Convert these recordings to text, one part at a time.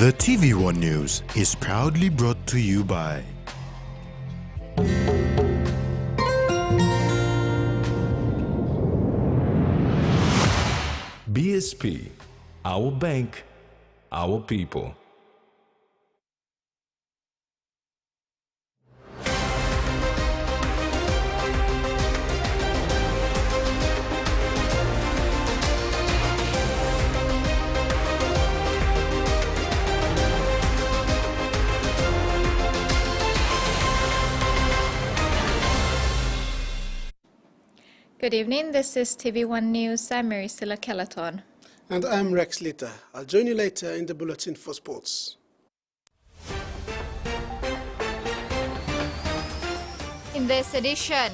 The TVWAN News is proudly brought to you by BSP, our bank, our people. Good evening, this is TV1 News. I'm Maricela Calaton. And I'm Rex Lita. I'll join you later in the Bulletin for Sports. In this edition,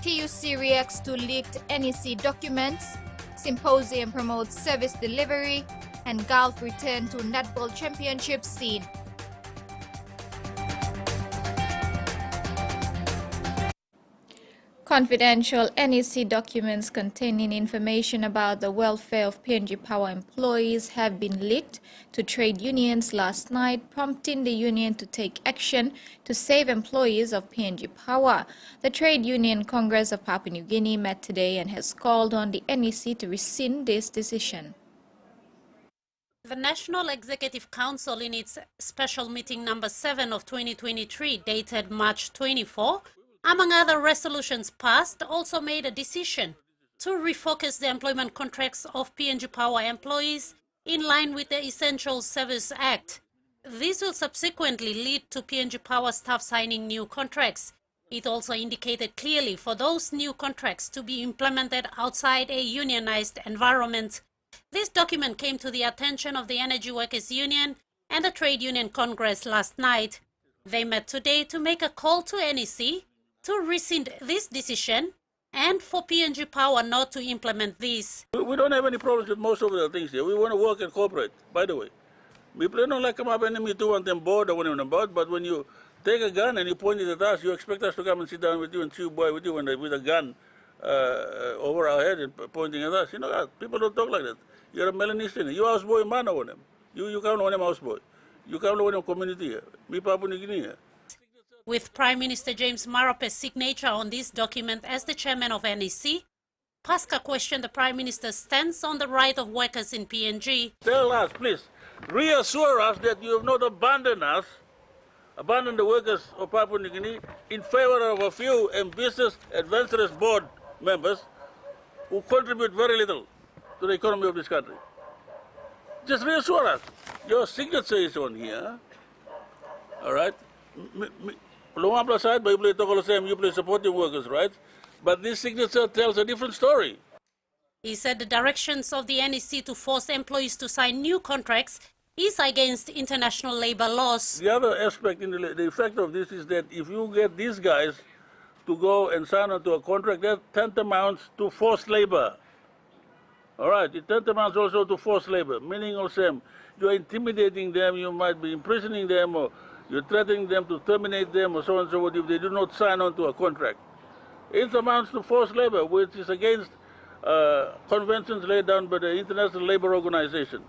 TUC reacts to leaked NEC documents, Symposium promotes service delivery, and Gulf return to netball championship scene. Confidential NEC documents containing information about the welfare of PNG Power employees have been leaked to trade unions last night, prompting the union to take action to save employees of PNG Power. The Trade Union Congress of Papua New Guinea met today and has called on the NEC to rescind this decision. The National Executive Council, in its special meeting number 7 of 2023, dated March 24, among other resolutions passed, also made a decision to refocus the employment contracts of PNG Power employees in line with the Essential Service Act. This will subsequently lead to PNG Power staff signing new contracts. It also indicated clearly for those new contracts to be implemented outside a unionized environment. This document came to the attention of the Energy Workers Union and the Trade Union Congress last night. They met today to make a call to NEC to rescind this decision and for PNG Power not to implement this. We don't have any problems with most of the things here. We want to work and cooperate, by the way. We don't like come up enemy to want them bored or want them about, but when you take a gun and you point it at us, you expect us to come and sit down with you and chew boy with you with a gun over our head and pointing at us. You know, people don't talk like that. You're a Melanesian. You houseboy man over them. You can't own them houseboy. You can't own them community here. Me Papua New Guinea here. With Prime Minister James Marape's signature on this document as the chairman of NEC, Pasca questioned the Prime Minister's stance on the right of workers in PNG. Tell us, please, reassure us that you have not abandoned us, abandoned the workers of Papua New Guinea in favor of a few ambitious, adventurous board members who contribute very little to the economy of this country. Just reassure us. Your signature is on here, all right? You play supporting workers' rights, but this signature tells a different story. He said the directions of the NEC to force employees to sign new contracts is against international labor laws. The other aspect in the effect of this is that if you get these guys to go and sign onto a contract, that tantamounts to forced labor. All right, it tantamounts also to forced labor, meaning also you're intimidating them, you might be imprisoning them, or you're threatening them to terminate them or so on and so forth if they do not sign on to a contract. It amounts to forced labor, which is against conventions laid down by the International Labour Organization.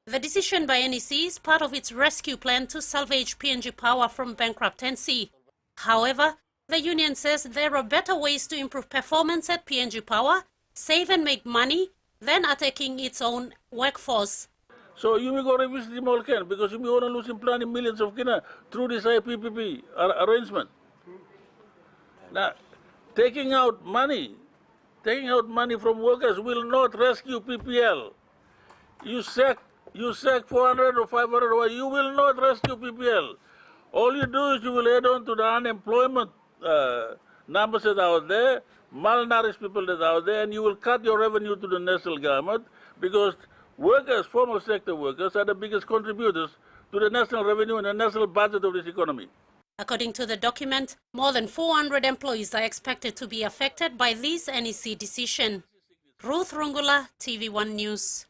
The decision by NEC is part of its rescue plan to salvage PNG Power from bankruptcy. However, the union says there are better ways to improve performance at PNG Power, save and make money, than attacking its own workforce. So you may go revisit them all can, because you may want to lose plenty millions of kina through this IPPP arrangement. Now, taking out money from workers will not rescue PPL. You sack 400 or 500, you will not rescue PPL. All you do is you will add on to the unemployment numbers that are out there, malnourished people that are out there, and you will cut your revenue to the national government, because workers, formal sector workers, are the biggest contributors to the national revenue and the national budget of this economy. According to the document, more than 400 employees are expected to be affected by this NEC decision. Ruth Rungula, TV1 News.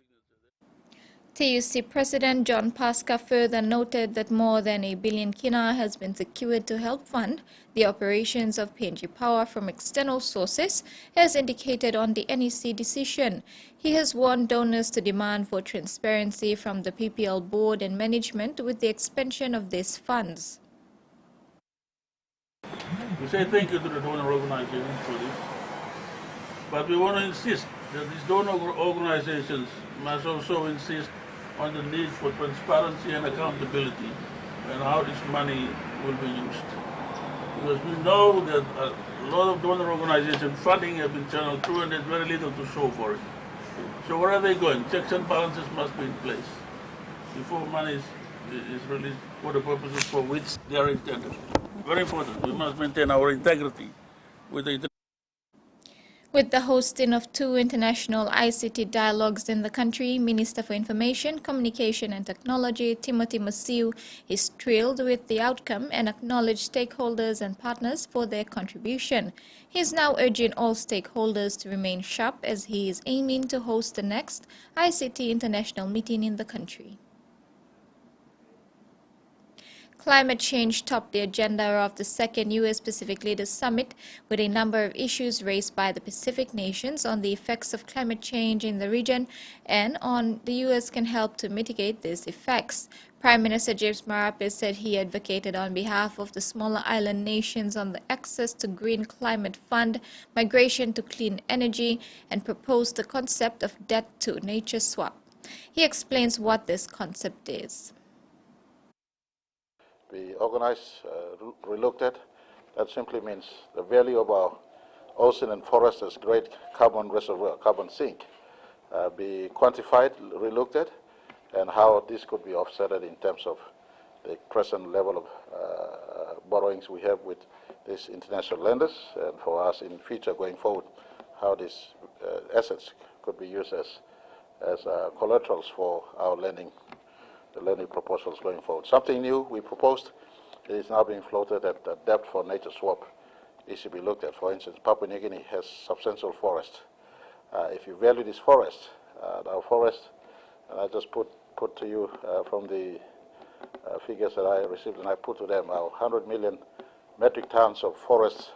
TUC President John Pasca further noted that more than $1 billion kina has been secured to help fund the operations of PNG Power from external sources, as indicated on the NEC decision. He has warned donors to demand for transparency from the PPL board and management with the expansion of these funds. We say thank you to the donor organizations for this, but we want to insist that these donor organizations must also insist on the need for transparency and accountability and how this money will be used. Because we know that a lot of donor organization funding have been channeled through and there's very little to show for it. So where are they going? Checks and balances must be in place before money is released for the purposes for which they are intended. Very important. We must maintain our integrity with the With the hosting of 2 international ICT dialogues in the country, Minister for Information, Communication and Technology, Timothy Masiu, is thrilled with the outcome and acknowledged stakeholders and partners for their contribution. He is now urging all stakeholders to remain sharp as he is aiming to host the next ICT international meeting in the country. Climate change topped the agenda of the second U.S.-Pacific Leaders Summit, with a number of issues raised by the Pacific nations on the effects of climate change in the region and on the U.S. can help to mitigate these effects. Prime Minister James Marape said he advocated on behalf of the smaller island nations on the access to green climate fund, migration to clean energy, and proposed the concept of debt to nature swap. He explains what this concept is. We organize, relooked at. That simply means the value of our ocean and forest as great carbon reservoir, carbon sink, be quantified, relooked at, and how this could be offset in terms of the present level of borrowings we have with these international lenders, and for us in future going forward, how these assets could be used as collaterals for our lending. The lending proposals going forward. Something new we proposed, it is now being floated that the debt for nature swap is to be looked at. For instance, Papua New Guinea has substantial forest. If you value this forest, our forest, and I just put to you from the figures that I received and I put to them, our 100 million metric tons of forest,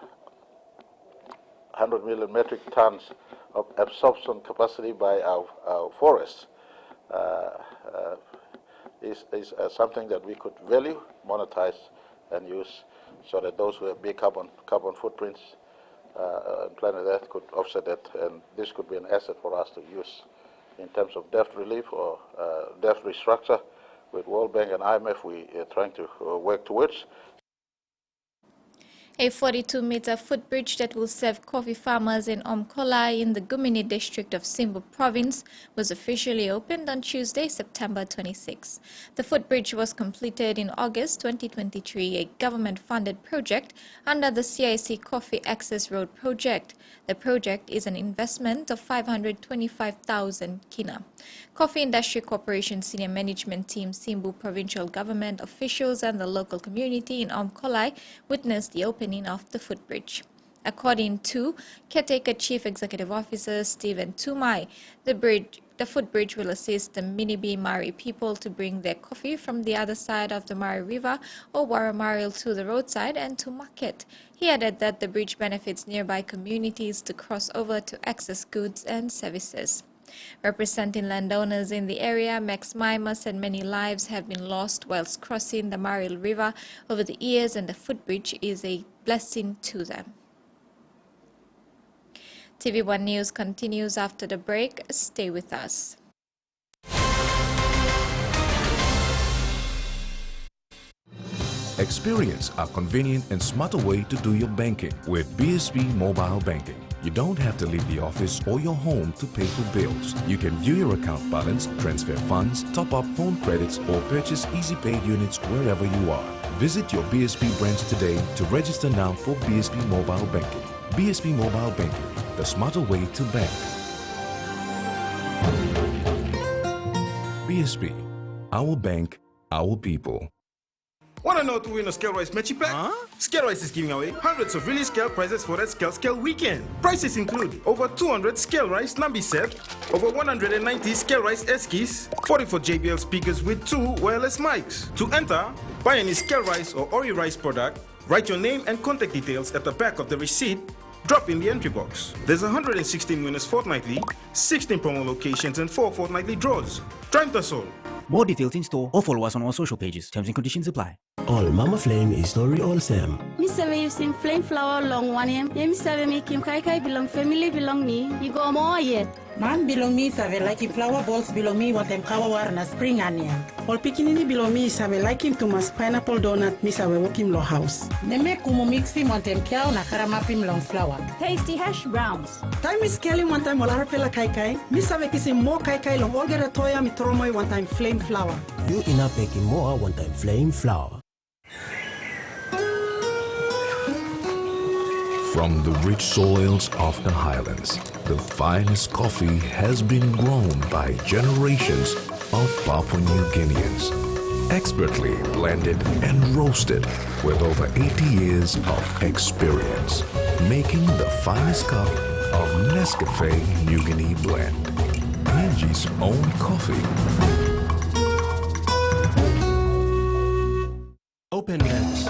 100 million metric tons of absorption capacity by our forests. Is something that we could value, monetize, and use so that those who have big carbon footprints on planet Earth could offset that, and this could be an asset for us to use in terms of debt relief or debt restructure. With World Bank and IMF, we are trying to work towards. A 42-meter footbridge that will serve coffee farmers in Omkolai in the Gumini district of Simbu province was officially opened on Tuesday, September 26. The footbridge was completed in August 2023, a government-funded project under the CIC Coffee Access Road project. The project is an investment of 525,000 kina. Coffee Industry Corporation Senior Management Team, Simbu Provincial Government officials and the local community in Omkolai witnessed the opening of the footbridge. According to caretaker Chief Executive Officer Stephen Tumai, the footbridge will assist the Minibi Mari people to bring their coffee from the other side of the Mari River or Waramaril to the roadside and to market. He added that the bridge benefits nearby communities to cross over to access goods and services. Representing landowners in the area, Max Maima said many lives have been lost whilst crossing the Maril River over the years, and the footbridge is a blessing to them. TV1 News continues after the break. Stay with us. Experience a convenient and smarter way to do your banking with BSP Mobile Banking. You don't have to leave the office or your home to pay for bills. You can view your account balance, transfer funds, top up phone credits, or purchase easy paid units wherever you are. Visit your BSP branch today to register now for BSP Mobile Banking. BSP Mobile Banking, the smarter way to bank. BSP, our bank, our people. Want to know to win a scale rice matchy pack? Scale Rice is giving away hundreds of really scale prizes for that scale weekend. Prizes include over 200 scale rice Nambi set, over 190 scale rice Eskis, 44 JBL speakers with 2 wireless mics. To enter, buy any scale rice or Ori rice product, write your name and contact details at the back of the receipt, drop in the entry box. There's 116 winners fortnightly, 16 promo locations and 4 fortnightly draws. Try us all. More details in store or follow us on our social pages. Terms and conditions apply. All Mama Flame is not all Sam. Me say you sing flame flower long one yem. Me say me Kim Kai Kai belong family belong me. You go more yet. Man belong me save like him flower balls belong me what them kawa war na spring onion. All pikinini belong me save like him to mas pineapple donut me save walk him lo house. Ne make kumu mix him what them cow na karamapim long flower. Tasty hash browns. Time is kelly one time all arapela kai kai. Me save kissing more kai kai long all get a toya me tromoy one time flame flower. You in a pecking more one time flame flower. From the rich soils of the highlands, the finest coffee has been grown by generations of Papua New Guineans. Expertly blended and roasted with over 80 years of experience, making the finest cup of Nescafe New Guinea blend. PNG's own coffee. Open lens.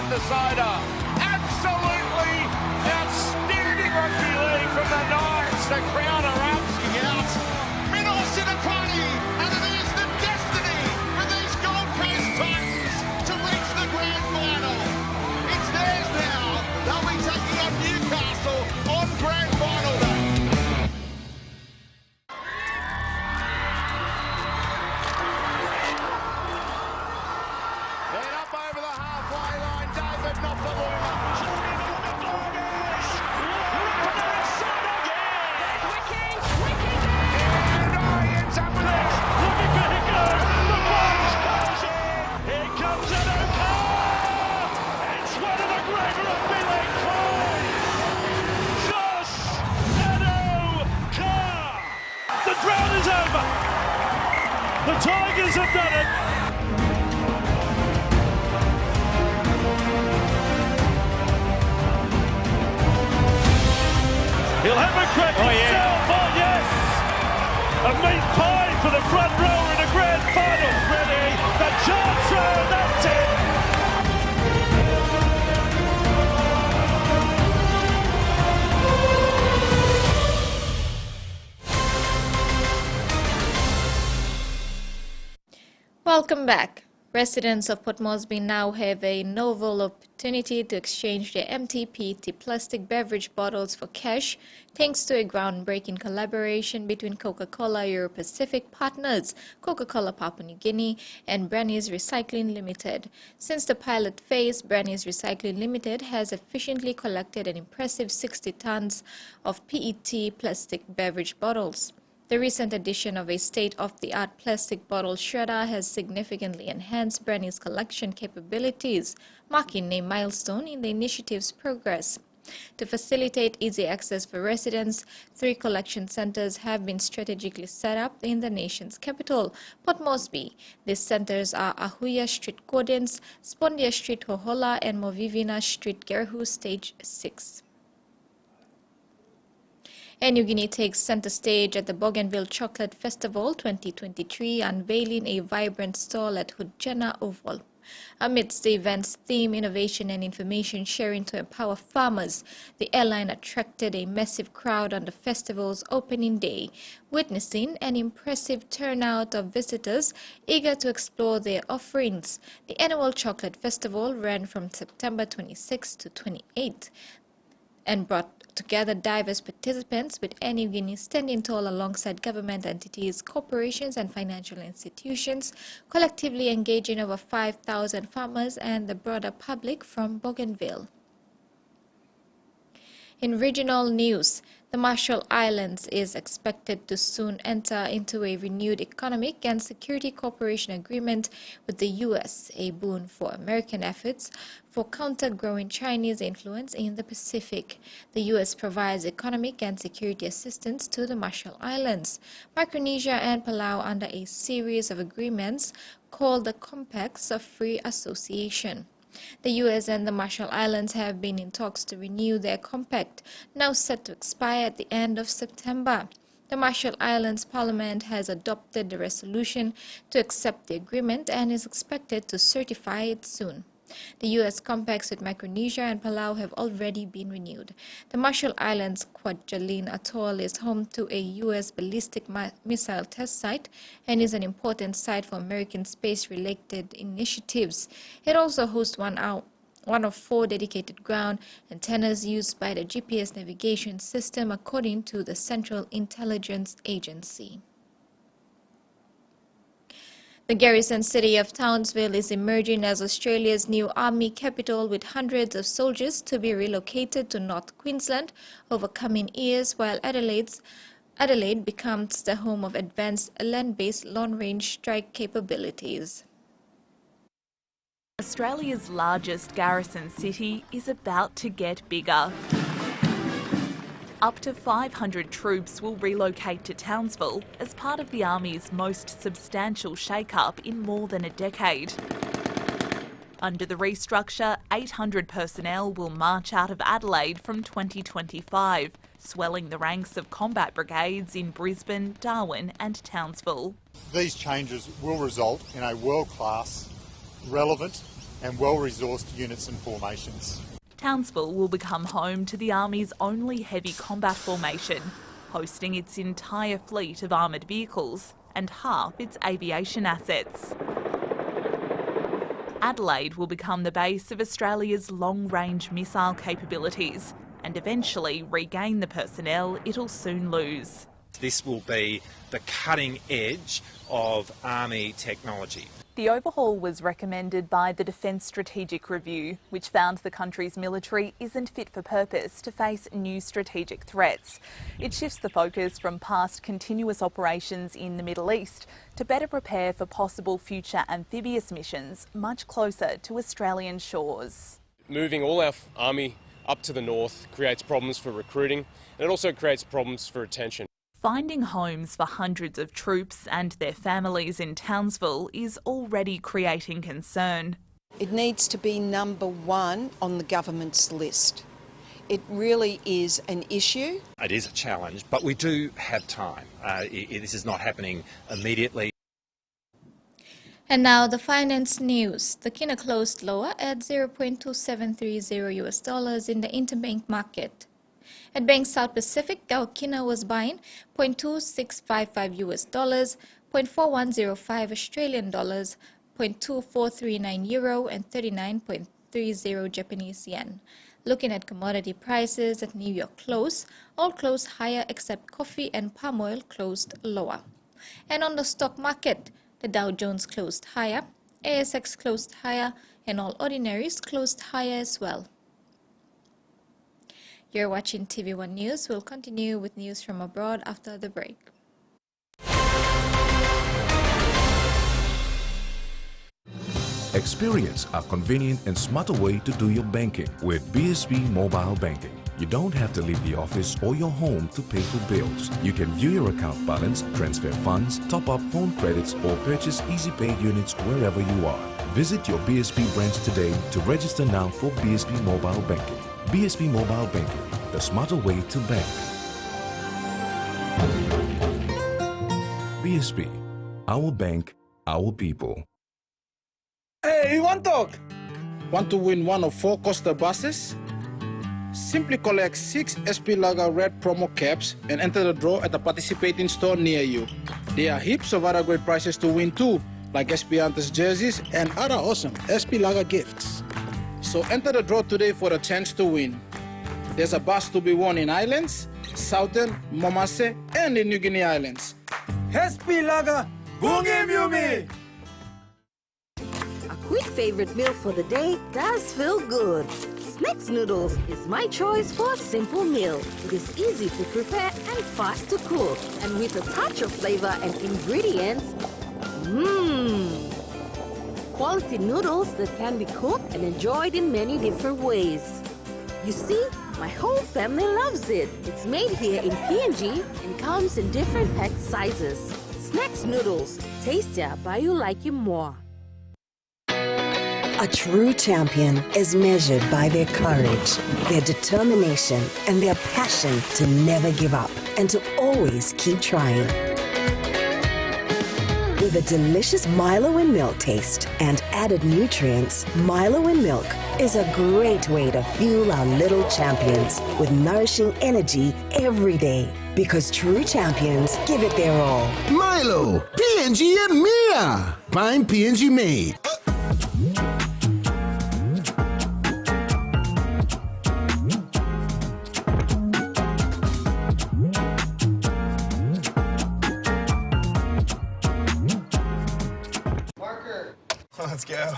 Decider. Absolutely outstanding rugby league from the Knights. The crowd are rouncing out. Middles to the party, and it is the destiny for these Gold Coast Titans to reach the grand final. It's theirs now. They'll be taking on Newcastle on grand final day. Then up over the halfway line. David Nofaluma. And ends up with it. Looking for Hickok. The punch goes in. Here comes Anuka. It's one of the great rugby league tries. Josh Anuka. The drought is over. The Tigers have done it. He'll have a crack himself, oh yes! A meat pie for the front rower in a grand final. Ready, the chance throw, that's it! Welcome back. Residents of Port Moresby now have a novel opportunity to exchange their empty PET plastic beverage bottles for cash, thanks to a groundbreaking collaboration between Coca-Cola Euro-Pacific partners, Coca-Cola Papua New Guinea, and Branny's Recycling Limited. Since the pilot phase, Branny's Recycling Limited has efficiently collected an impressive 60 tons of PET plastic beverage bottles. The recent addition of a state-of-the-art plastic bottle shredder has significantly enhanced Branny's collection capabilities, marking a milestone in the initiative's progress. To facilitate easy access for residents, 3 collection centers have been strategically set up in the nation's capital, Port Moresby. These centers are Ahuya Street Gordons, Spondia Street Hohola, and Movivina Street Gerhu Stage 6. New Guinea takes center stage at the Bougainville Chocolate Festival 2023, unveiling a vibrant stall at Hujena Oval. Amidst the event's theme, innovation and information sharing to empower farmers, the airline attracted a massive crowd on the festival's opening day, witnessing an impressive turnout of visitors eager to explore their offerings. The annual Chocolate Festival ran from September 26 to 28 and brought to gather diverse participants with any Guinea standing tall alongside government entities, corporations and financial institutions, collectively engaging over 5,000 farmers and the broader public from Bougainville. In regional news, the Marshall Islands is expected to soon enter into a renewed economic and security cooperation agreement with the U.S., a boon for American efforts for counter-growing Chinese influence in the Pacific. The U.S. provides economic and security assistance to the Marshall Islands, Micronesia and Palau under a series of agreements called the Compacts of Free Association. The U.S. and the Marshall Islands have been in talks to renew their compact, now set to expire at the end of September. The Marshall Islands Parliament has adopted the resolution to accept the agreement and is expected to certify it soon. The U.S. compacts with Micronesia and Palau have already been renewed. The Marshall Islands Kwajalein Atoll is home to a U.S. ballistic missile test site and is an important site for American space-related initiatives. It also hosts one of 4 dedicated ground antennas used by the GPS navigation system, according to the Central Intelligence Agency. The garrison city of Townsville is emerging as Australia's new army capital, with hundreds of soldiers to be relocated to North Queensland over coming years, while Adelaide becomes the home of advanced land-based long-range strike capabilities. Australia's largest garrison city is about to get bigger. Up to 500 troops will relocate to Townsville as part of the Army's most substantial shake-up in more than a decade. Under the restructure, 800 personnel will march out of Adelaide from 2025, swelling the ranks of combat brigades in Brisbane, Darwin and Townsville. These changes will result in a world-class, relevant and well-resourced units and formations. Townsville will become home to the Army's only heavy combat formation, hosting its entire fleet of armoured vehicles and half its aviation assets. Adelaide will become the base of Australia's long-range missile capabilities and eventually regain the personnel it'll soon lose. This will be the cutting edge of Army technology. The overhaul was recommended by the Defence Strategic Review, which found the country's military isn't fit for purpose to face new strategic threats. It shifts the focus from past continuous operations in the Middle East to better prepare for possible future amphibious missions much closer to Australian shores. Moving all our Army up to the north creates problems for recruiting, and it also creates problems for retention. Finding homes for hundreds of troops and their families in Townsville is already creating concern. It needs to be number 1 on the government's list. It really is an issue. It is a challenge, but we do have time. This is not happening immediately. And now the finance news. The kina closed lower at $0.2730 in the interbank market. At Bank South Pacific, Dow Kina was buying $0.2655 $0.4105 Australian dollars, €0.2439 euro and 39.30 Japanese yen. Looking at commodity prices at New York close, all closed higher except coffee and palm oil closed lower. And on the stock market, the Dow Jones closed higher, ASX closed higher, and all ordinaries closed higher as well. You're watching TVWAN News. We'll continue with news from abroad after the break. Experience a convenient and smarter way to do your banking with BSB Mobile Banking. You don't have to leave the office or your home to pay for bills. You can view your account balance, transfer funds, top up phone credits, or purchase Easy Pay units wherever you are. Visit your BSB branch today to register now for BSB Mobile Banking. BSB Mobile Banking, the smarter way to bank. BSB, our bank, our people. Hey, you want to talk? Want to win one of 4 Costa buses? Simply collect 6 SP Lager Red promo caps and enter the draw at a participating store near you. There are heaps of other great prizes to win too, like SP Hunters jerseys and other awesome SP Lager gifts. So enter the draw today for a chance to win. There's a bus to be won in Islands, Southern, Momase, and the New Guinea Islands. SP Lager, Bungim Yumi! A quick favorite meal for the day does feel good. Snacks noodles is my choice for a simple meal. It is easy to prepare and fast to cook. And with a touch of flavor and ingredients, quality noodles that can be cooked and enjoyed in many different ways. You see, my whole family loves it. It's made here in PNG and comes in different pack sizes. Snacks noodles, tastier by you like you more. A true champion is measured by their courage, their determination, and their passion to never give up and to always keep trying. With a delicious Milo in milk taste and added nutrients, Milo in milk is a great way to fuel our little champions with nourishing energy every day. Because true champions give it their all. Milo, PNG and Mia. Prime PNG made. Let's go.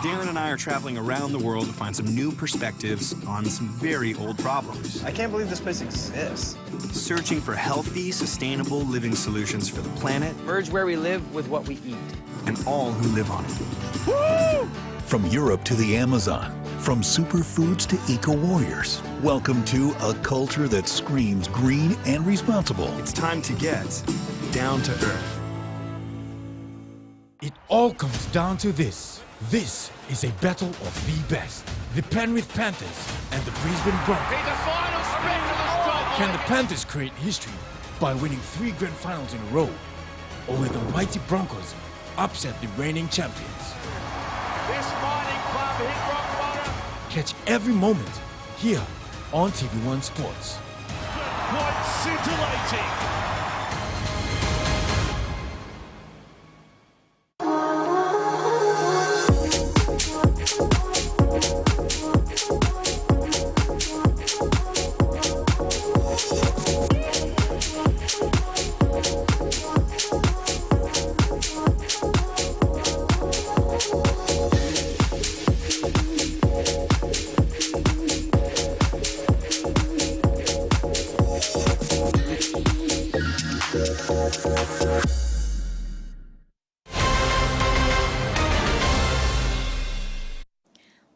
Darren and I are traveling around the world to find some new perspectives on some very old problems. I can't believe this place exists. Searching for healthy, sustainable living solutions for the planet. Merge where we live with what we eat. And all who live on it. Woo! From Europe to the Amazon, from superfoods to eco-warriors. Welcome to a culture that screams green and responsible. It's time to get down to earth. It all comes down to this. This is a battle of the best. The Penrith Panthers and the Brisbane Broncos. Can the Panthers create history by winning 3 grand finals in a row? Or will the mighty Broncos upset the reigning champions? This mining club hit rock bottom. Catch every moment here on TVWAN Sports. Quite scintillating.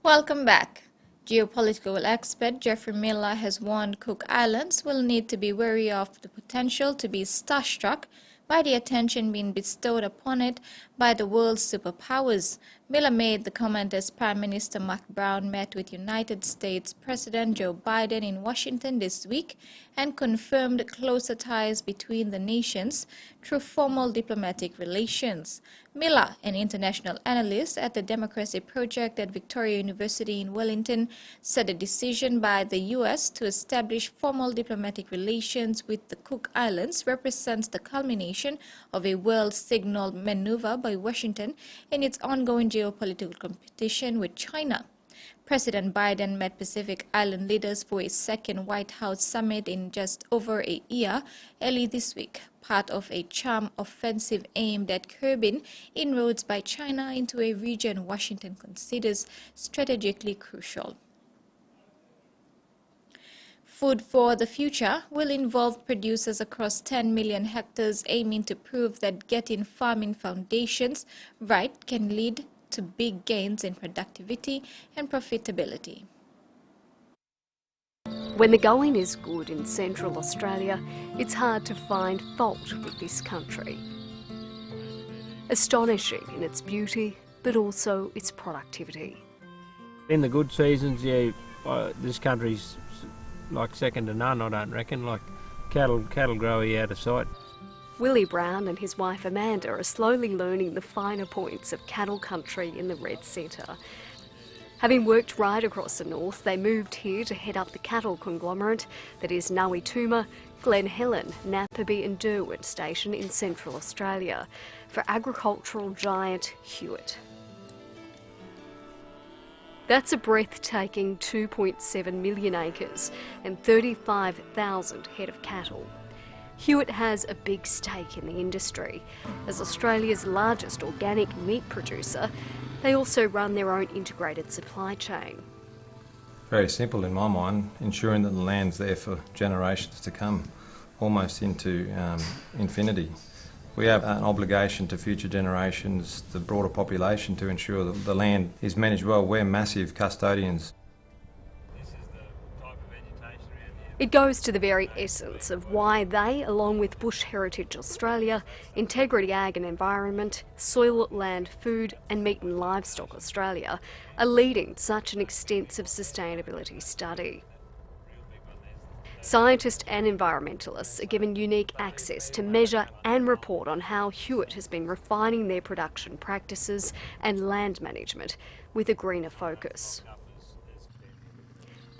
Welcome back. Geopolitical expert Jeffrey Miller has warned Cook Islands will need to be wary of the potential to be starstruck by the attention being bestowed upon it by the world's superpowers. Miller made the comment as Prime Minister Mark Brown met with United States President Joe Biden in Washington this week and confirmed closer ties between the nations through formal diplomatic relations. Miller, an international analyst at the Democracy Project at Victoria University in Wellington, said the decision by the U.S. to establish formal diplomatic relations with the Cook Islands represents the culmination of a well-signaled maneuver by Washington in its ongoing geopolitical competition with China. President Biden met Pacific Island leaders for a second White House summit in just over a year early this week, part of a charm offensive aimed at curbing inroads by China into a region Washington considers strategically crucial. Food for the Future will involve producers across 10 million hectares aiming to prove that getting farming foundations right can lead to big gains in productivity and profitability. When the going is good in Central Australia, it's hard to find fault with this country. Astonishing in its beauty, but also its productivity. In the good seasons, yeah, this country's like second to none, I don't reckon. Like cattle grow here out of sight. Willie Brown and his wife Amanda are slowly learning the finer points of cattle country in the Red Centre. Having worked right across the north, they moved here to head up the cattle conglomerate that is Nawituma, Glen Helen, Napaby and Derwent Station in Central Australia for agricultural giant Hewitt. That's a breathtaking 2.7 million acres and 35,000 head of cattle. Hewitt has a big stake in the industry. As Australia's largest organic meat producer, they also run their own integrated supply chain. Very simple in my mind, ensuring that the land's there for generations to come, almost into infinity. We have an obligation to future generations, the broader population, to ensure that the land is managed well. We're massive custodians. It goes to the very essence of why they, along with Bush Heritage Australia, Integrity Ag and Environment, Soil, Land, Food and Meat and Livestock Australia, are leading such an extensive sustainability study. Scientists and environmentalists are given unique access to measure and report on how Hewitt has been refining their production practices and land management with a greener focus.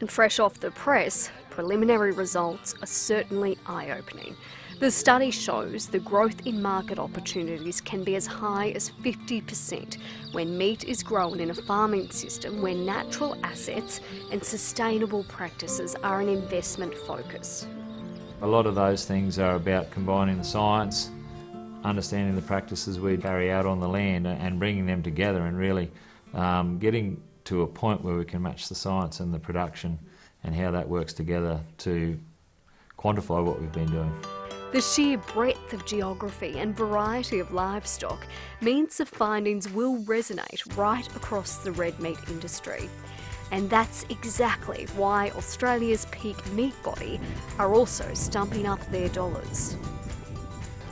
And fresh off the press, preliminary results are certainly eye-opening. The study shows the growth in market opportunities can be as high as 50% when meat is grown in a farming system where natural assets and sustainable practices are an investment focus. A lot of those things are about combining the science, understanding the practices we carry out on the land and bringing them together and really getting to a point where we can match the science and the production and how that works together to quantify what we've been doing. The sheer breadth of geography and variety of livestock means the findings will resonate right across the red meat industry. And that's exactly why Australia's peak meat body are also stumping up their dollars.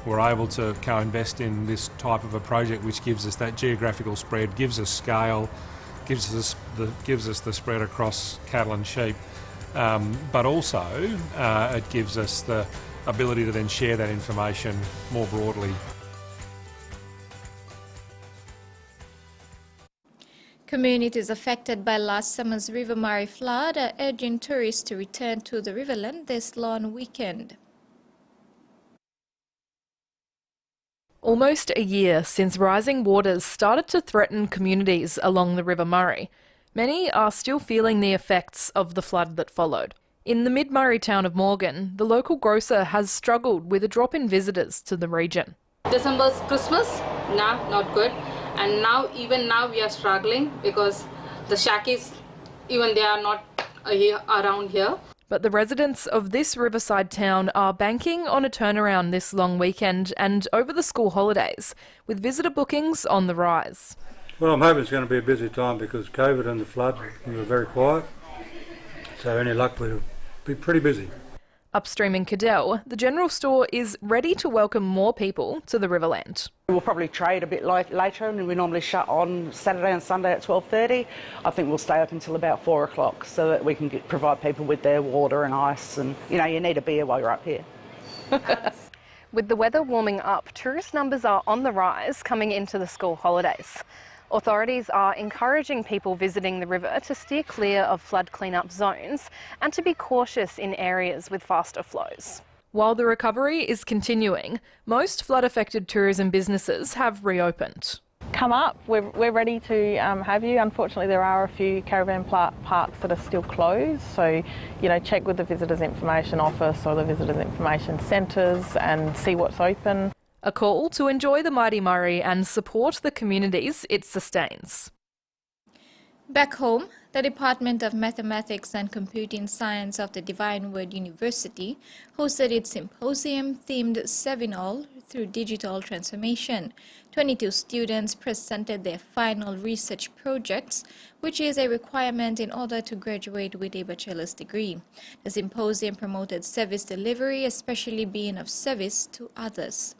We're able to co-invest in this type of a project which gives us that geographical spread, gives us scale, gives us the spread across cattle and sheep, but also it gives us the ability to then share that information more broadly. Communities affected by last summer's River Murray flood are urging tourists to return to the Riverland this long weekend. Almost a year since rising waters started to threaten communities along the River Murray, many are still feeling the effects of the flood that followed. In the mid-Murray town of Morgan, the local grocer has struggled with a drop in visitors to the region. December's Christmas, not good. And even now we are struggling because the shackies, even they are not around here. But the residents of this riverside town are banking on a turnaround this long weekend and over the school holidays, with visitor bookings on the rise. Well, I'm hoping it's going to be a busy time because COVID and the flood, we were very quiet. So any luck, we'll be pretty busy. Upstream in Cadell, the general store is ready to welcome more people to the Riverland. We'll probably trade a bit later, and we normally shut on Saturday and Sunday at 12:30. I think we'll stay open until about 4 o'clock so that we can provide people with their water and ice, and you need a beer while you're up here. With the weather warming up, tourist numbers are on the rise coming into the school holidays. Authorities are encouraging people visiting the river to steer clear of flood cleanup zones and to be cautious in areas with faster flows. While the recovery is continuing, most flood-affected tourism businesses have reopened. Come up, we're ready to have you. Unfortunately, there are a few caravan parks that are still closed, so check with the Visitors Information Office or the Visitors Information Centres and see what's open. A call to enjoy the mighty Murray and support the communities it sustains. Back home, the Department of Mathematics and Computing Science of the Divine Word University hosted its symposium themed Serving All Through Digital Transformation. 22 students presented their final research projects, which is a requirement in order to graduate with a bachelor's degree. The symposium promoted service delivery, especially being of service to others.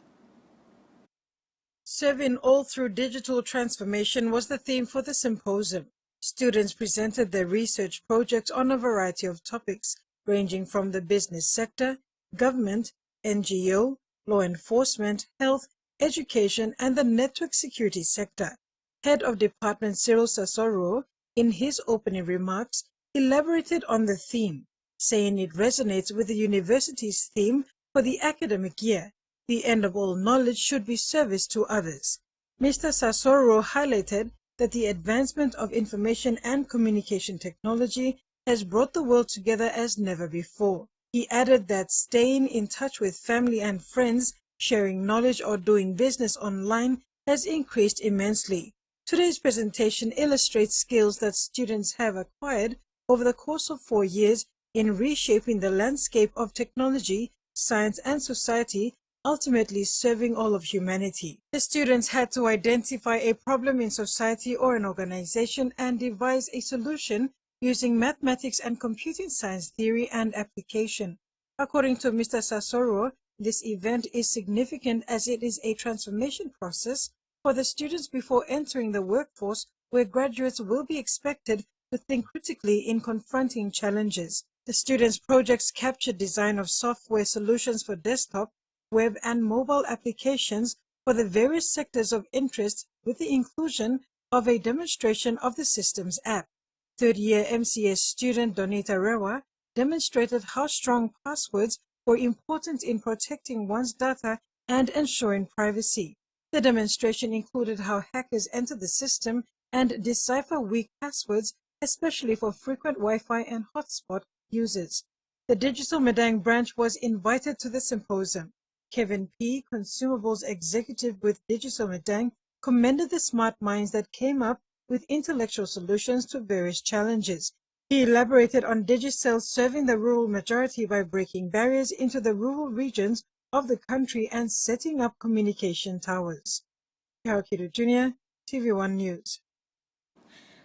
Serving all through digital transformation was the theme for the symposium. Students presented their research projects on a variety of topics, ranging from the business sector, government, NGO, law enforcement, health, education, and the network security sector. Head of Department Cyril Sasoro, in his opening remarks, elaborated on the theme, saying it resonates with the university's theme for the academic year. The end of all knowledge should be service to others. Mr. Sasoro highlighted that the advancement of information and communication technology has brought the world together as never before. He added that staying in touch with family and friends, sharing knowledge or doing business online has increased immensely. Today's presentation illustrates skills that students have acquired over the course of 4 years in reshaping the landscape of technology, science and society, ultimately serving all of humanity. The students had to identify a problem in society or an organization and devise a solution using mathematics and computing science theory and application. According to Mr. Sasoro, this event is significant as it is a transformation process for the students before entering the workforce, where graduates will be expected to think critically in confronting challenges. The students' projects captured design of software solutions for desktop, web and mobile applications for the various sectors of interest, with the inclusion of a demonstration of the system's app. Third-year MCS student Donita Rewa demonstrated how strong passwords were important in protecting one's data and ensuring privacy. The demonstration included how hackers enter the system and decipher weak passwords, especially for frequent Wi-Fi and hotspot users. The Digital Medang branch was invited to the symposium. Kevin P., Consumables Executive with Digital Medang, commended the smart minds that came up with intellectual solutions to various challenges. He elaborated on Digicel serving the rural majority by breaking barriers into the rural regions of the country and setting up communication towers. Harokido Jr., TV1 News.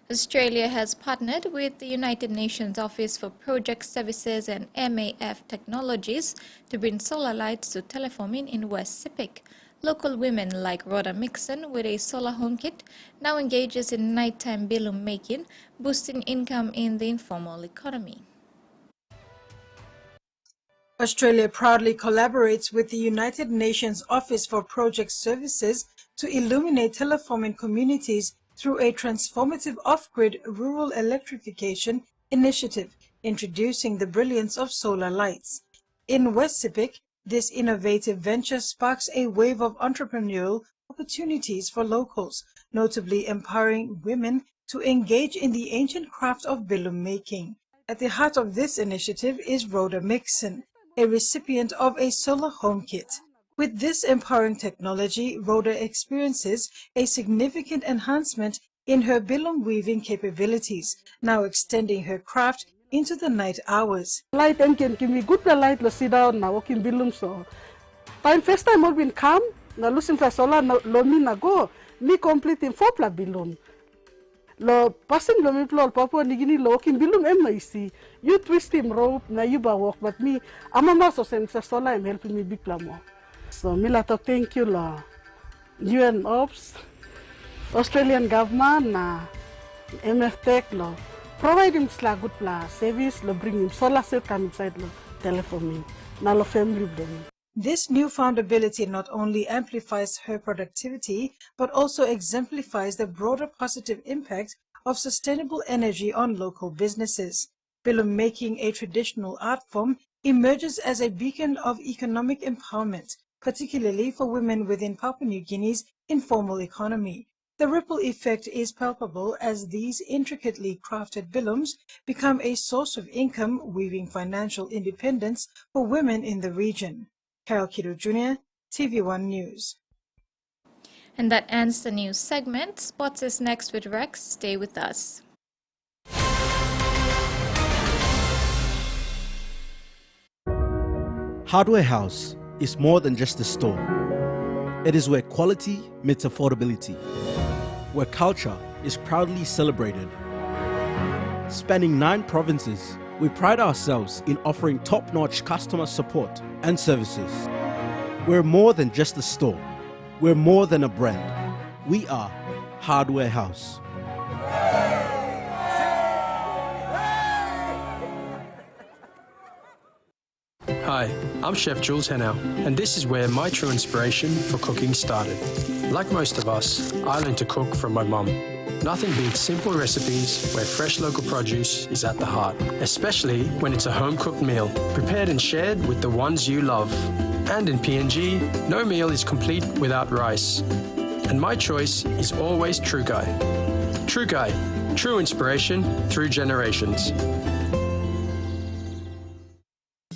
Australia has partnered with the United Nations Office for Project Services and MAF Technologies to bring solar lights to Teleformin in West Sepik. Local women like Rhoda Mixon with a solar home kit now engages in nighttime bilum making, boosting income in the informal economy. Australia proudly collaborates with the United Nations Office for Project Services to illuminate Teleformin communities through a transformative off-grid rural electrification initiative, introducing the brilliance of solar lights. In West Sepik, this innovative venture sparks a wave of entrepreneurial opportunities for locals, notably empowering women to engage in the ancient craft of bilum making. At the heart of this initiative is Rhoda Mixon, a recipient of a solar home kit. With this empowering technology, Rhoda experiences a significant enhancement in her bilum weaving capabilities, now extending her craft into the night hours. Light and can give me good the light to sit down now working bilum so. Time first time I've been come, na losing for solar lo mi na go, me completing 4 pla bilum. Lo passing lo mi plol papa nigini lo working bilum em na isi. You twist him rope na you ba work, but me amama so sense solar am helping me big pla more. So Mila talk thank you la UN Ops, Australian government na MF Tech lo provide him sla good pla service lo bring him solar cell come inside lo telephone na lo family them. This newfound ability not only amplifies her productivity but also exemplifies the broader positive impact of sustainable energy on local businesses. Bilum making, a traditional art form, emerges as a beacon of economic empowerment, particularly for women within Papua New Guinea's informal economy. The ripple effect is palpable as these intricately crafted bilums become a source of income, weaving financial independence for women in the region. Carol Kido Jr., TV1 News. And that ends the news segment. Sports is next with Rex. Stay with us. Hardware House is more than just a store. It is where quality meets affordability, where culture is proudly celebrated. Spanning 9 provinces, we pride ourselves in offering top-notch customer support and services. We're more than just a store. We're more than a brand. We are Hardware House. Hi, I'm Chef Jules Henow, and this is where my true inspiration for cooking started. Like most of us, I learned to cook from my mum. Nothing beats simple recipes where fresh local produce is at the heart, especially when it's a home-cooked meal, prepared and shared with the ones you love. And in PNG, no meal is complete without rice. And my choice is always True Guy. Trukai, true inspiration through generations.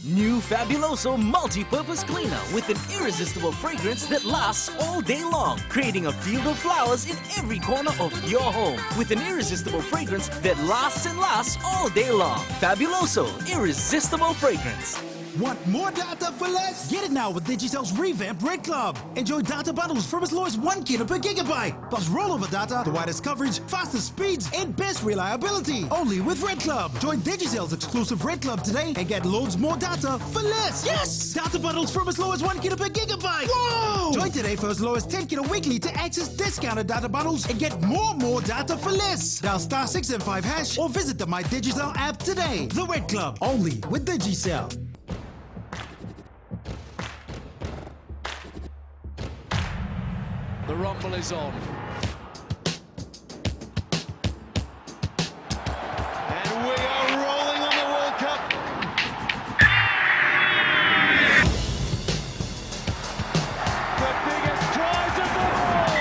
New Fabuloso multi-purpose cleaner with an irresistible fragrance that lasts all day long, creating a field of flowers in every corner of your home. With an irresistible fragrance that lasts and lasts all day long. Fabuloso, irresistible fragrance. Want more data for less? Get it now with Digicel's revamped Red Club. Enjoy data bundles from as low as 1 kilo per gigabyte. Plus rollover data, the widest coverage, fastest speeds, and best reliability. Only with Red Club. Join Digicel's exclusive Red Club today and get loads more data for less. Yes! Data bundles from as low as 1 kilo per gigabyte. Whoa! Join today for as low as 10 kilo weekly to access discounted data bundles and get more data for less. Dial *675# or visit the My Digicel app today. The Red Club, only with Digicel. The rumble is on. And we are rolling on the World Cup. The biggest prize of them all.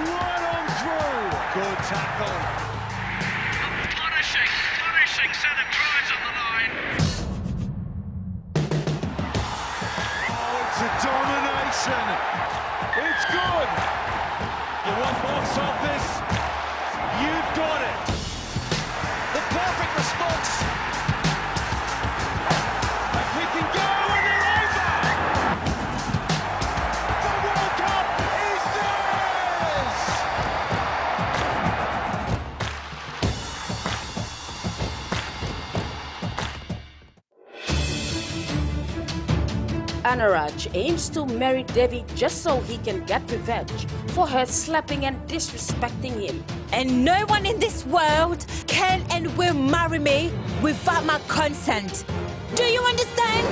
Right on through. Good tackle. Punishing set of drives on the line. Oh, it's a domination. It's good. You want box office? You've got it. The perfect response. And we can go and they're over. The World Cup is theirs. Anuraj aims to marry Devi just so he can get revenge for her slapping and disrespecting him. And no one in this world can and will marry me without my consent. Do you understand?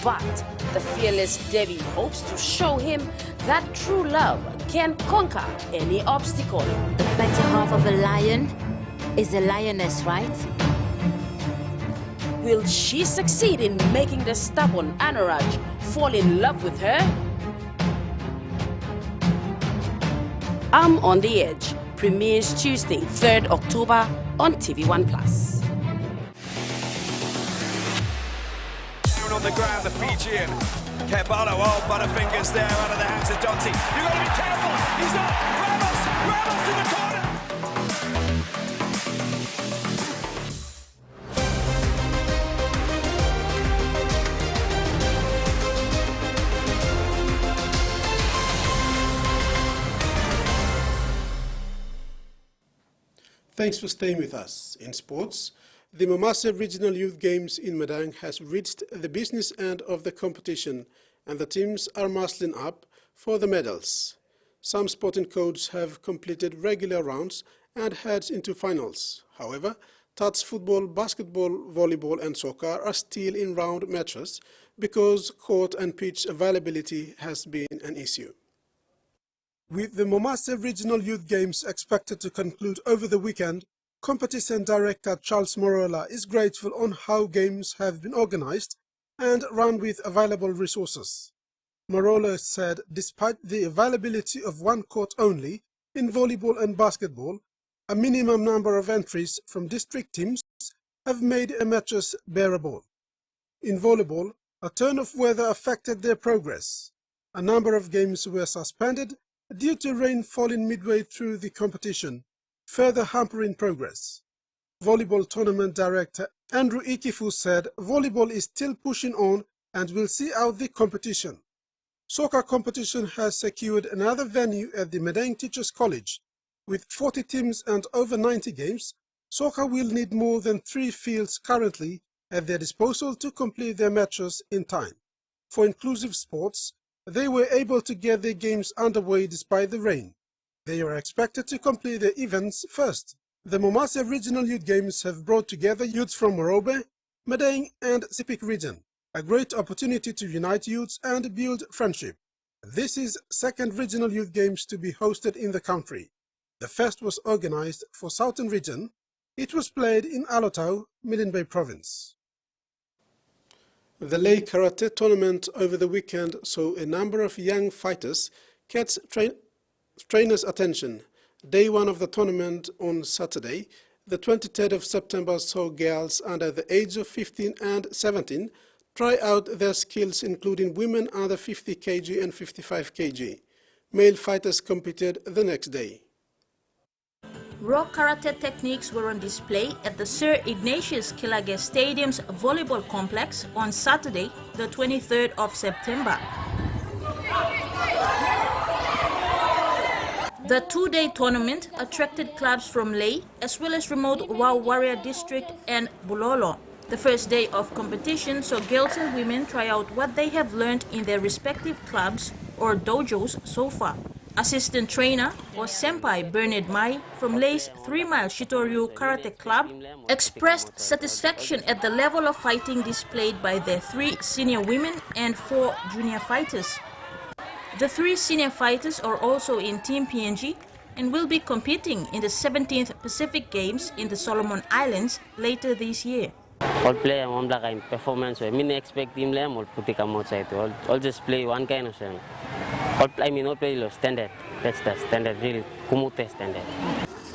But the fearless Devi hopes to show him that true love can conquer any obstacle. The better half of a lion is a lioness, right? Will she succeed in making the stubborn Anuraj fall in love with her? I'm on the Edge premieres Tuesday, 3rd October on TVWAN+. Down on the ground, the Fijian. Kebalo, oh, Butterfingers there out of the hands of Dotty. You've got to be careful. He's up. Ramos in the corner. Thanks for staying with us. In sports, the Momase Regional Youth Games in Madang has reached the business end of the competition and the teams are muscling up for the medals. Some sporting codes have completed regular rounds and heads into finals. However, touch football, basketball, volleyball and soccer are still in round matches because court and pitch availability has been an issue. With the Momase Regional Youth Games expected to conclude over the weekend, Competition Director Charles Morola is grateful on how games have been organized and run with available resources. Morola said despite the availability of one court only in volleyball and basketball, a minimum number of entries from district teams have made the matches bearable. In volleyball, a turn of weather affected their progress. A number of games were suspended due to rain falling midway through the competition, further hampering progress. Volleyball tournament director Andrew Ikifu said volleyball is still pushing on and will see out the competition. Soccer competition has secured another venue at the Madang Teachers College. With 40 teams and over 90 games, soccer will need more than 3 fields currently at their disposal to complete their matches in time. For inclusive sports, they were able to get their games underway despite the rain. They are expected to complete their events first. The Momase Regional Youth Games have brought together youths from Morobe, Madang and Sepik region, a great opportunity to unite youths and build friendship. This is second Regional Youth Games to be hosted in the country. The first was organized for Southern Region. It was played in Alotau, Milne Bay Province. The Lei Karate tournament over the weekend saw a number of young fighters catch trainers' attention. Day one of the tournament on Saturday, the 23rd of September, saw girls under the age of 15 and 17 try out their skills, including women under 50 kg and 55 kg. Male fighters competed the next day. Raw karate techniques were on display at the Sir Ignatius Kilage Stadium's volleyball complex on Saturday, the 23rd of September. The two-day tournament attracted clubs from Lae as well as remote Wow Warrior District and Bulolo. The first day of competition saw girls and women try out what they have learned in their respective clubs or dojos so far. Assistant trainer or senpai Bernard Mai from Lae's 3 Mile Shitoryu Karate Club expressed satisfaction at the level of fighting displayed by their 3 senior women and 4 junior fighters. The 3 senior fighters are also in Team PNG and will be competing in the 17th Pacific Games in the Solomon Islands later this year. All play one black kind performance. I mean, expect team lem or put it outside. All just play one kind of thing. All play low standard. That's the standard, really kumute standard.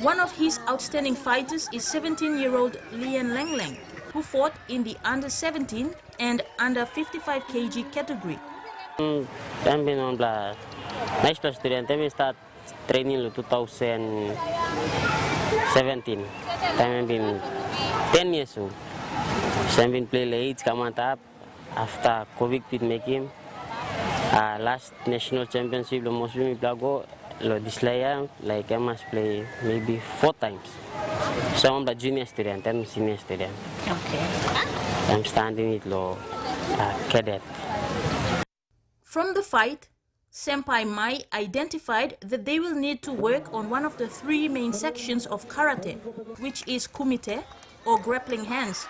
One of his outstanding fighters is 17-year-old Lian Lengleng, who fought in the under 17 and under 55 kg category. I'm been on the nice student. I start training in 2017. I've been 10 years old. So I've been playing age come on top after COVID did make him. Last national championship, the most we go this year, like I must play maybe 4 times. So I'm the junior student, I'm senior student. Okay. I'm standing with the cadet. From the fight, Senpai Mai identified that they will need to work on one of the 3 main sections of karate, which is kumite, or grappling hands.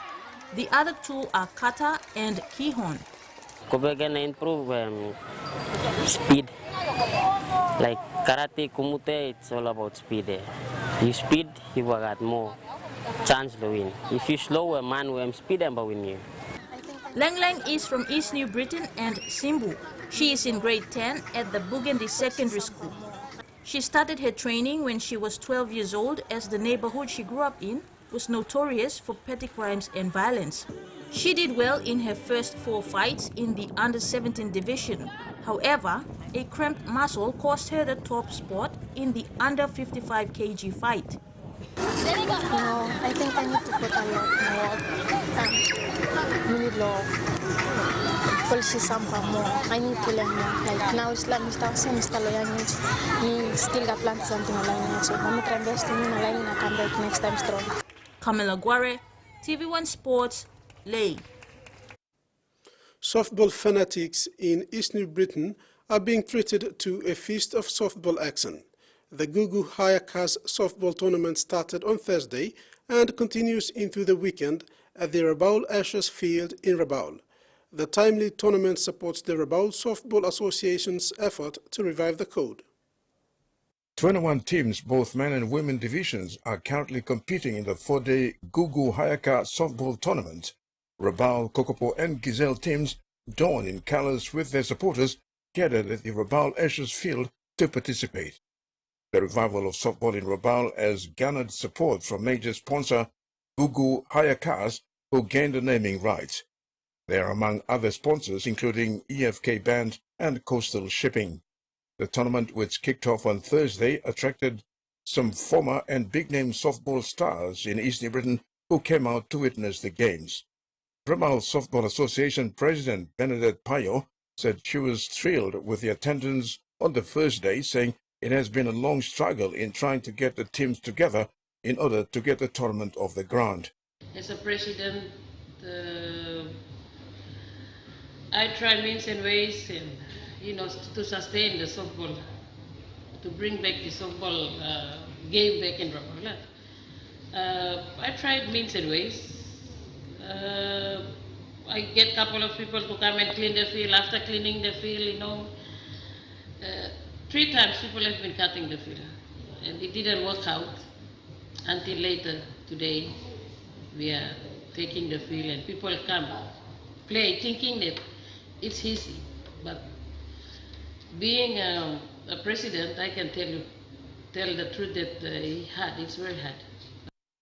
The other 2 are kata and kihon. We're gonna improve speed. Like karate, kumite, it's all about speed. You speed, you will get more chance to win. If you slow a man with speed, I'm win you. Lang Lang is from East New Britain and Simbu. She is in grade 10 at the Bugandi Secondary School. She started her training when she was 12 years old, as the neighborhood she grew up in was notorious for petty crimes and violence. She did well in her first 4 fights in the under 17 division. However, a cramped muscle cost her the top spot in the under 55 kg fight. No, I think I need to put a lot more. Policy somehow more. I need to learn more. Like now Islam is still language. Me still got planned something online. So I'm trying best to online and I come back next time strong. Kamila Guare, TV1 Sports, Lae. Softball fanatics in East New Britain are being treated to a feast of softball action. The Gugu Higher Class softball tournament started on Thursday and continues into the weekend at the Rabaul Ashes Field in Rabaul. The timely tournament supports the Rabaul Softball Association's effort to revive the code. 21 teams, both men and women divisions, are currently competing in the 4-day Gugu Hayaka softball tournament. Rabaul, Kokopo and Gizelle teams dawn in colors with their supporters gathered at the Rabaul Ashes Field to participate. The revival of softball in Rabaul has garnered support from major sponsor Gugu Hayakas, who gained the naming rights. They are among other sponsors including EFK Band and Coastal Shipping. The tournament, which kicked off on Thursday, attracted some former and big-name softball stars in East New Britain who came out to witness the games. Rabaul Softball Association President Bernadette Payo said she was thrilled with the attendance on the first day, saying it has been a long struggle in trying to get the teams together in order to get the tournament off the ground. As a president, I try means and ways and to sustain the softball, to bring back the softball game back in Rabaul. I tried means and ways. I get a couple of people to come and clean the field. After cleaning the field, 3 times people have been cutting the field, and it didn't work out until later today. We are taking the field and people come play thinking that it's easy, but being a president, I can tell the truth that it's very hard.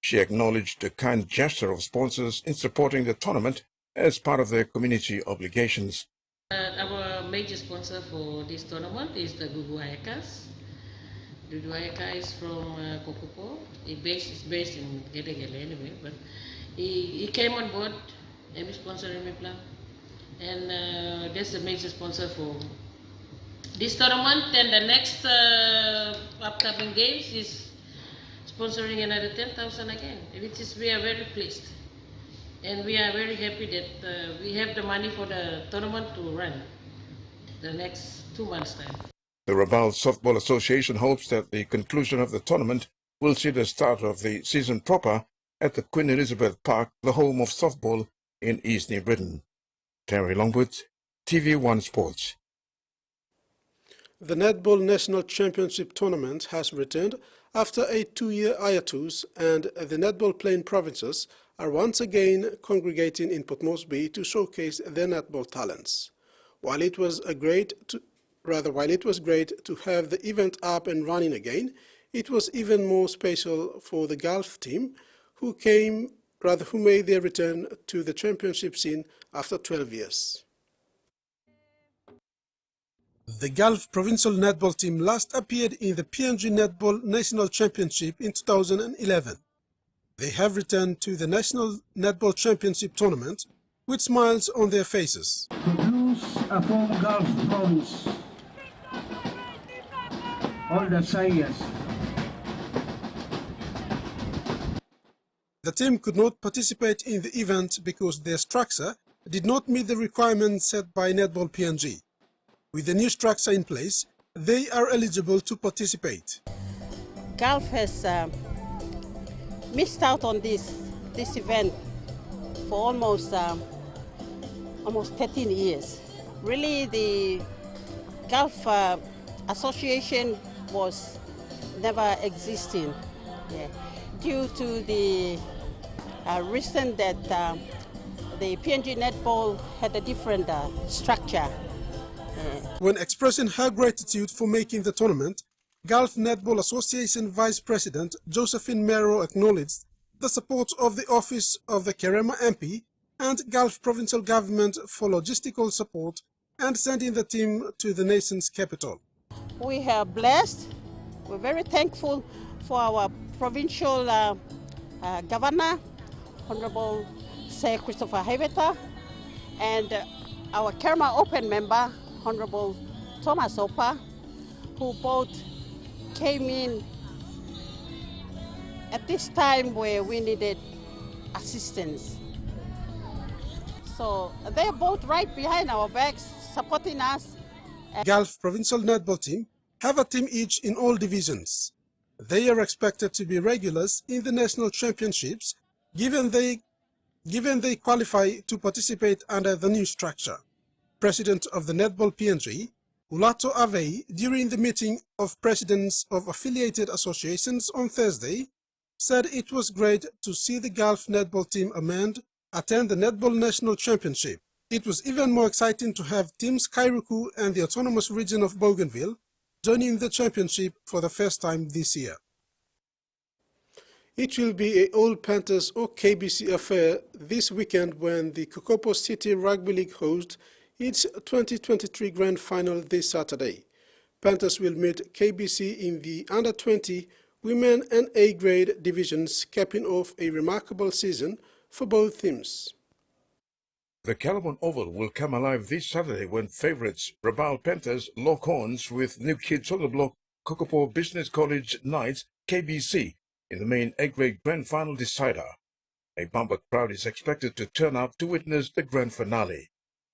She acknowledged the kind gesture of sponsors in supporting the tournament as part of their community obligations. Our major sponsor for this tournament is the Gugu Hayakas. Gugu Hayaka is from Kokopo. It's based in Gedegele anyway, but he came on board and we sponsored him. And that's the major sponsor for this tournament. And the next upcoming games is sponsoring another 10,000 again, which is we are very pleased. And we are very happy that we have the money for the tournament to run the next 2 months' time. The Rabaul Softball Association hopes that the conclusion of the tournament will see the start of the season proper at the Queen Elizabeth Park, the home of softball in East New Britain. Terry Longwood, TV1 Sports. The Netball National Championship Tournament has returned after a 2-year hiatus, and the netball playing provinces are once again congregating in Port Moresby to showcase their netball talents. While it was great to have the event up and running again, it was even more special for the golf team who made their return to the championship scene after 12 years. The Gulf Provincial Netball team last appeared in the PNG Netball National Championship in 2011. They have returned to the National Netball Championship tournament with smiles on their faces. The Blues are from Gulf Province. All the Sayas. The team could not participate in the event because their structure did not meet the requirements set by Netball PNG. With the new structure in place, they are eligible to participate. Gulf has missed out on this event for almost 13 years. Really, the Gulf Association was never existing due to the reason that the PNG Netball had a different structure. When expressing her gratitude for making the tournament, Gulf Netball Association Vice President Josephine Mero acknowledged the support of the Office of the Kerema MP and Gulf Provincial Government for logistical support and sending the team to the nation's capital. We are blessed. We're very thankful for our provincial governor, Honorable Sir Christopher Haveta, and our Kerema Open member, Honorable Thomas Opa, who both came in at this time where we needed assistance. So they're both right behind our backs, supporting us. Gulf Provincial Netball team have a team each in all divisions. They are expected to be regulars in the national championships, given they qualify to participate under the new structure. President of the Netball PNG, Ulato Avei, during the meeting of presidents of affiliated associations on Thursday, said it was great to see the Gulf Netball team attend the Netball National Championship. It was even more exciting to have Teams Kairuku and the Autonomous Region of Bougainville joining the championship for the first time this year. It will be a All Panthers or KBC affair this weekend when the Kokopo City Rugby League hosts its 2023 Grand Final this Saturday. Panthers will meet KBC in the Under-20 Women and A-grade divisions, capping off a remarkable season for both teams. The Calaban Oval will come alive this Saturday when favourites Rabaul Panthers lock horns with new kids on the block Kokopo Business College Knights KBC in the main A-grade Grand Final decider. A bumper crowd is expected to turn up to witness the grand finale.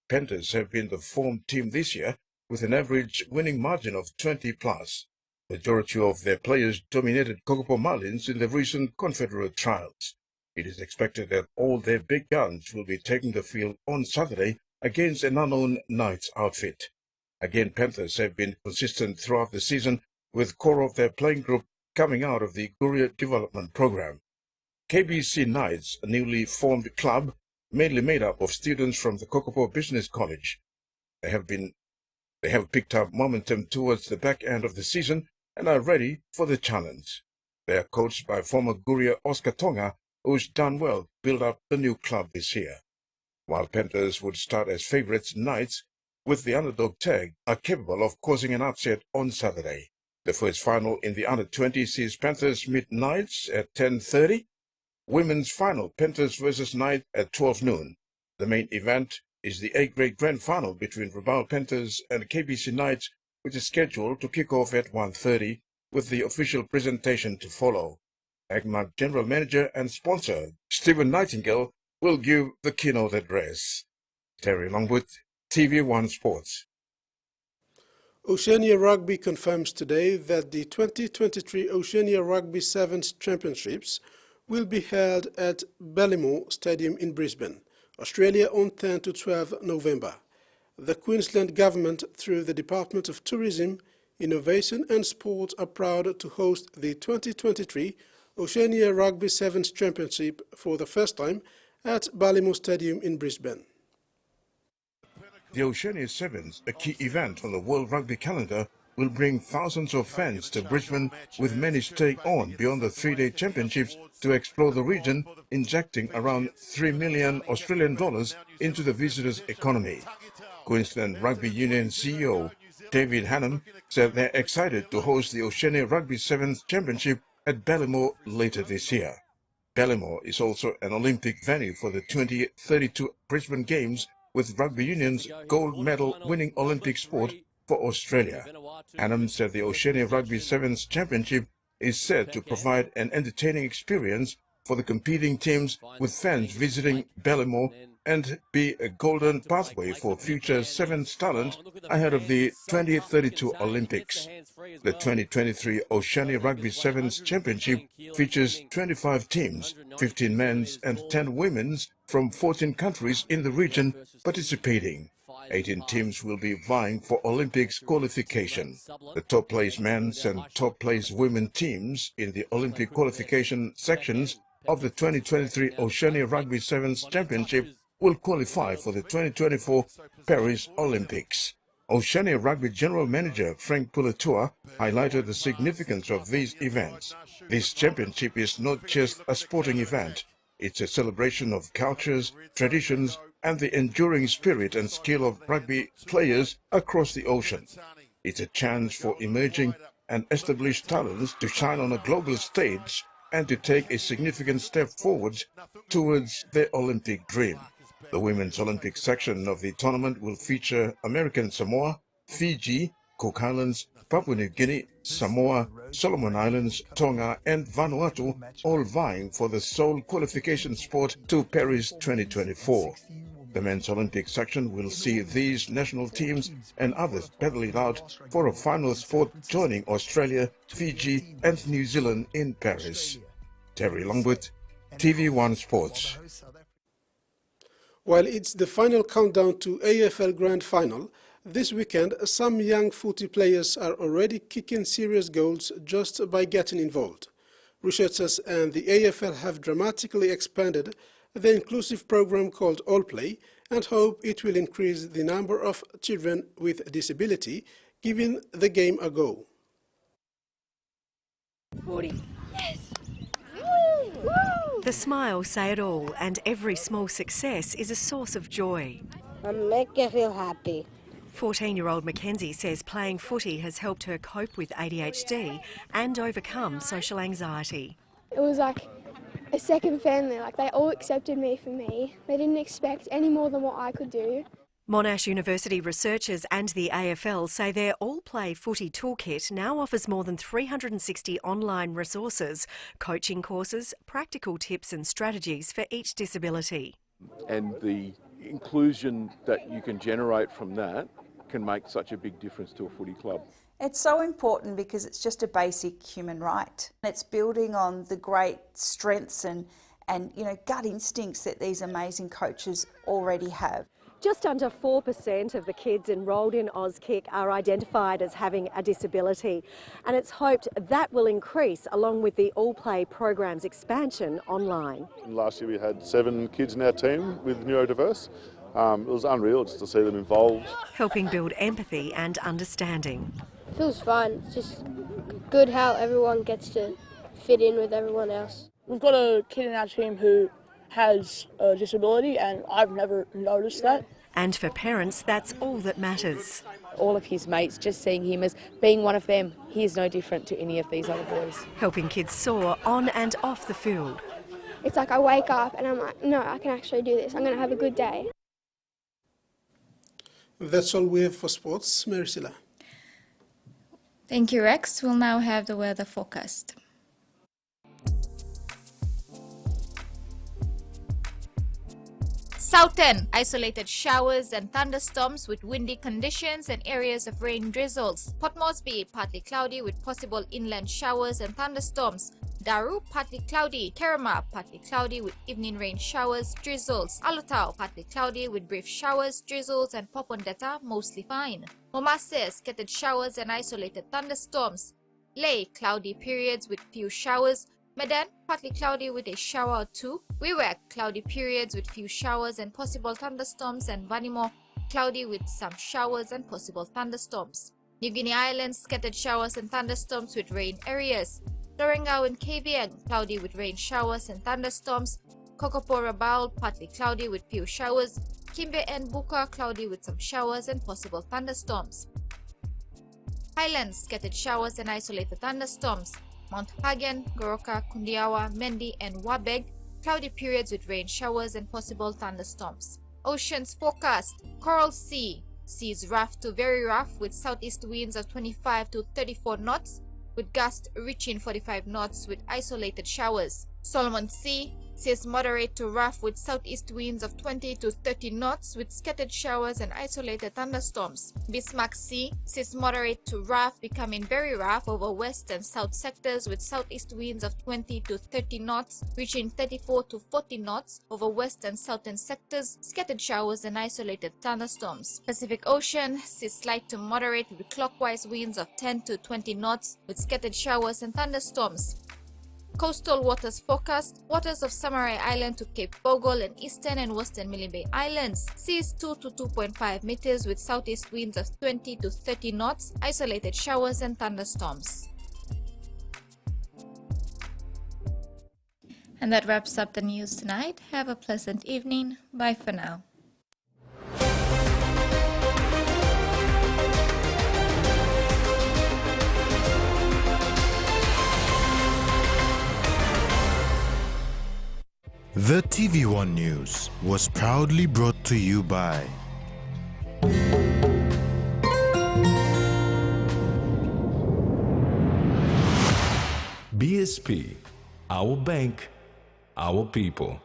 Panthers have been the form team this year with an average winning margin of 20+. Majority of their players dominated Kokopo Marlins in the recent Confederate trials. It is expected that all their big guns will be taking the field on Saturday against an unknown Knights outfit. Again, Panthers have been consistent throughout the season, with core of their playing group coming out of the Guria Development Program. KBC Knights, a newly formed club, mainly made up of students from the Kokopo Business College. They have been They have picked up momentum towards the back end of the season and are ready for the challenge. They are coached by former Guria Oscar Tonga, who's done well build up the new club this year. While Panthers would start as favourites, Knights, with the underdog tag, are capable of causing an upset on Saturday. The first final in the under-20 sees Panthers meet Knights at 10:30. Women's final, Panthers versus Knights at 12 noon. The main event is the A-grade grand final between Rabaul Panthers and KBC Knights, which is scheduled to kick off at 1:30, with the official presentation to follow. AgMark General Manager and sponsor Stephen Nightingale will give the keynote address. Terry Longwood, TV1 Sports. Oceania Rugby confirms today that the 2023 Oceania Rugby Sevens Championships will be held at Ballymore Stadium in Brisbane, Australia on 10 to 12 November. The Queensland Government, through the Department of Tourism, Innovation and Sport, are proud to host the 2023 Oceania Rugby Sevens Championship for the first time at Ballymore Stadium in Brisbane. The Oceania Sevens, a key event on the World Rugby calendar, will bring thousands of fans to Brisbane, with many staying on beyond the three-day championships to explore the region, injecting around $3 million Australian dollars into the visitors' economy. Queensland Rugby Union CEO David Hannam said they're excited to host the Oceania Rugby Sevens Championship at Ballymore later this year. Ballymore is also an Olympic venue for the 2032 Brisbane Games, with Rugby Union's gold medal winning Olympic sport for Australia. Hannam said the Oceania Rugby Sevens Championship is set to provide an entertaining experience for the competing teams, with fans visiting Ballymore, and be a golden pathway for future Sevens talent ahead of the 2032 Olympics. The 2023 Oceania Rugby Sevens Championship features 25 teams, 15 men's and 10 women's from 14 countries in the region participating. 18 teams will be vying for Olympics qualification. The top-placed men's and top-placed women teams in the Olympic qualification sections of the 2023 Oceania Rugby Sevens Championship will qualify for the 2024 Paris Olympics. Oceania Rugby General Manager Frank Puletua highlighted the significance of these events. This championship is not just a sporting event, it's a celebration of cultures, traditions, and the enduring spirit and skill of rugby players across the ocean. It's a chance for emerging and established talents to shine on a global stage and to take a significant step forward towards their Olympic dream. The women's Olympic section of the tournament will feature American Samoa, Fiji, Cook Islands, Papua New Guinea, Samoa, Solomon Islands, Tonga, and Vanuatu, all vying for the sole qualification spot to Paris 2024. The men's Olympic section will see these national teams and others battle it out for a final spot, joining Australia, Fiji, and New Zealand in Paris. Terry Longwood, TV1 Sports. While it's the final countdown to AFL Grand Final, this weekend some young footy players are already kicking serious goals just by getting involved. Researchers and the AFL have dramatically expanded the inclusive program called All Play and hope it will increase the number of children with disability giving the game a go. 40. Yes! Woo! The smiles say it all, and every small success is a source of joy. Make you feel happy. 14-year-old Mackenzie says playing footy has helped her cope with ADHD and overcome social anxiety. It was like a second family, like they all accepted me for me. They didn't expect any more than what I could do. Monash University researchers and the AFL say their All Play Footy Toolkit now offers more than 360 online resources, coaching courses, practical tips and strategies for each disability. And the inclusion that you can generate from that can make such a big difference to a footy club. It's so important because it's just a basic human right. It's building on the great strengths and gut instincts that these amazing coaches already have. Just under 4% of the kids enrolled in Auskick are identified as having a disability, and it's hoped that will increase along with the All Play program's expansion online. Last year we had 7 kids in our team with neurodiverse. It was unreal just to see them involved. Helping build empathy and understanding. It feels fun. It's just good how everyone gets to fit in with everyone else. We've got a kid in our team who has a disability, and I've never noticed that. And for parents, that's all that matters. All of his mates, just seeing him as being one of them, he is no different to any of these other boys. Helping kids soar on and off the field. It's like I wake up and I'm like, no, I can actually do this. I'm going to have a good day. That's all we have for sports. Maricela. Thank you, Rex. We'll now have the weather forecast. Southern, isolated showers and thunderstorms with windy conditions and areas of rain drizzles. Port Moresby, partly cloudy with possible inland showers and thunderstorms. Daru, partly cloudy. Kerama, partly cloudy with evening rain showers, drizzles. Alotau, partly cloudy with brief showers, drizzles, and Popondetta, mostly fine. Momase, scattered showers and isolated thunderstorms. Ley, cloudy periods with few showers. Medan, partly cloudy with a shower or two. Wewak, cloudy periods with few showers and possible thunderstorms. And Vanimo, cloudy with some showers and possible thunderstorms. New Guinea Islands, scattered showers and thunderstorms with rain areas. Lorengau and KVN, cloudy with rain showers and thunderstorms. Kokopo Rabaul, partly cloudy with few showers. Kimbe and Buka, cloudy with some showers and possible thunderstorms. Highlands, scattered showers and isolated thunderstorms. Mount Hagen, Goroka, Kundiawa, Mendi, and Wabeg, cloudy periods with rain showers and possible thunderstorms. Oceans forecast. Coral Sea, seas rough to very rough with southeast winds of 25 to 34 knots, with gusts reaching 45 knots with isolated showers. Solomon Sea, seas moderate to rough with southeast winds of 20 to 30 knots with scattered showers and isolated thunderstorms. Bismarck Sea, seas moderate to rough becoming very rough over west and south sectors with southeast winds of 20 to 30 knots reaching 34 to 40 knots over west and southern sectors, scattered showers and isolated thunderstorms. Pacific Ocean, seas light to moderate with clockwise winds of 10 to 20 knots with scattered showers and thunderstorms. Coastal waters forecast. Waters of Samarai Island to Cape Bogle and eastern and western Milne Bay Islands. Seas 2 to 2.5 meters with southeast winds of 20 to 30 knots, isolated showers and thunderstorms. And that wraps up the news tonight. Have a pleasant evening. Bye for now. The TVWAN News was proudly brought to you by BSP, our bank, our people.